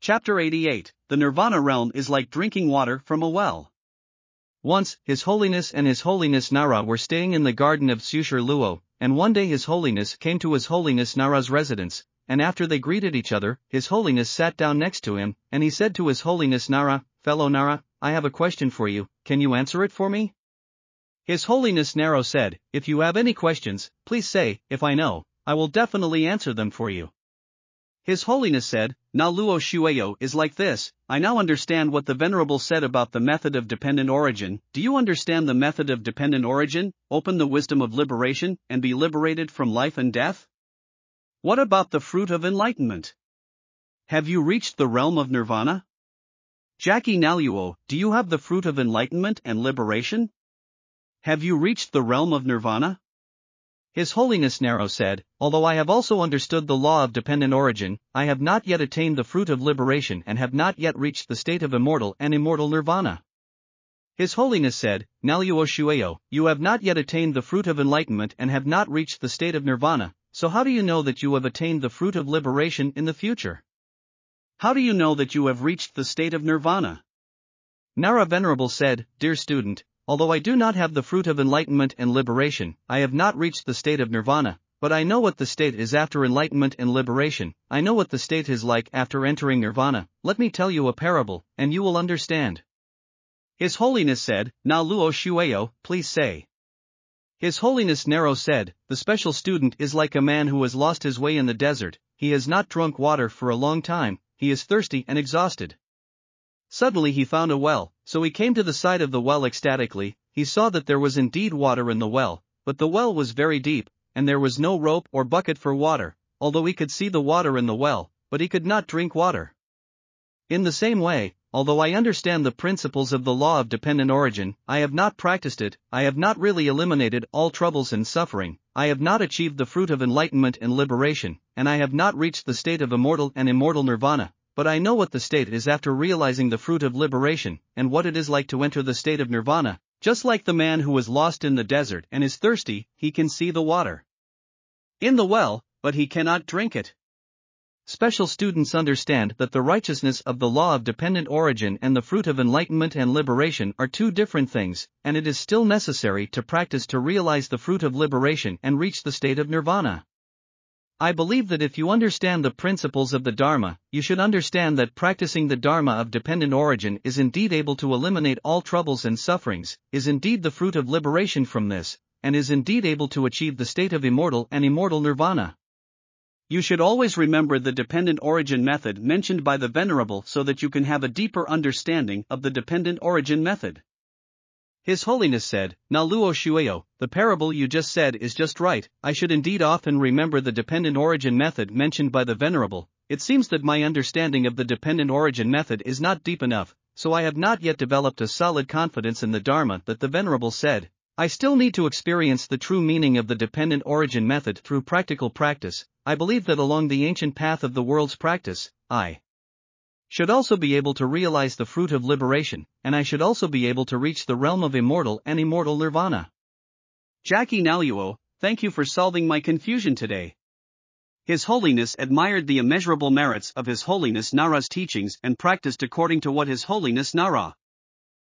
Chapter 88, The Nirvana Realm is like drinking water from a well. Once, His Holiness and His Holiness Nara were staying in the garden of Sushar Luo, and one day His Holiness came to His Holiness Nara's residence, and after they greeted each other, His Holiness sat down next to him, and he said to His Holiness Nara, "Fellow Nara, I have a question for you, can you answer it for me?" His Holiness Nara said, "If you have any questions, please say, if I know, I will definitely answer them for you." His Holiness said, "Na Luo Shueo is like this, I now understand what the Venerable said about the method of dependent origin. Do you understand the method of dependent origin? Open the wisdom of liberation, and be liberated from life and death? What about the fruit of enlightenment? Have you reached the realm of nirvana? Jackie Naluo, do you have the fruit of enlightenment and liberation? Have you reached the realm of nirvana?" His Holiness Naro said, "Although I have also understood the law of dependent origin, I have not yet attained the fruit of liberation and have not yet reached the state of immortal and immortal nirvana." His Holiness said, "Naluo Shueo, you have not yet attained the fruit of enlightenment and have not reached the state of nirvana, so how do you know that you have attained the fruit of liberation in the future? How do you know that you have reached the state of nirvana?" Nara Venerable said, "Dear student, although I do not have the fruit of enlightenment and liberation, I have not reached the state of nirvana, but I know what the state is after enlightenment and liberation. I know what the state is like after entering nirvana. Let me tell you a parable, and you will understand." His Holiness said, "Na Luo Shueo, please say." His Holiness Naro said, "The special student is like a man who has lost his way in the desert. He has not drunk water for a long time, he is thirsty and exhausted. Suddenly he found a well, so he came to the side of the well ecstatically. He saw that there was indeed water in the well, but the well was very deep, and there was no rope or bucket for water, although he could see the water in the well, but he could not drink water. In the same way, although I understand the principles of the law of dependent origin, I have not practiced it, I have not really eliminated all troubles and suffering, I have not achieved the fruit of enlightenment and liberation, and I have not reached the state of immortal and immortal nirvana. But I know what the state is after realizing the fruit of liberation, and what it is like to enter the state of nirvana. Just like the man who was lost in the desert and is thirsty, he can see the water in the well, but he cannot drink it." Special students understand that the righteousness of the law of dependent origin and the fruit of enlightenment and liberation are two different things, and it is still necessary to practice to realize the fruit of liberation and reach the state of nirvana. I believe that if you understand the principles of the Dharma, you should understand that practicing the Dharma of dependent origin is indeed able to eliminate all troubles and sufferings, is indeed the fruit of liberation from this, and is indeed able to achieve the state of immortal and immortal nirvana. You should always remember the dependent origin method mentioned by the Venerable so that you can have a deeper understanding of the dependent origin method. His Holiness said, "Na Luo Shueo, the parable you just said is just right. I should indeed often remember the dependent origin method mentioned by the Venerable. It seems that my understanding of the dependent origin method is not deep enough, so I have not yet developed a solid confidence in the Dharma that the Venerable said. I still need to experience the true meaning of the dependent origin method through practical practice. I believe that along the ancient path of the world's practice, I should also be able to realize the fruit of liberation, and I should also be able to reach the realm of immortal and immortal nirvana." Jackie Naluo, thank you for solving my confusion today. His Holiness admired the immeasurable merits of His Holiness Nara's teachings and practiced according to what His Holiness Nara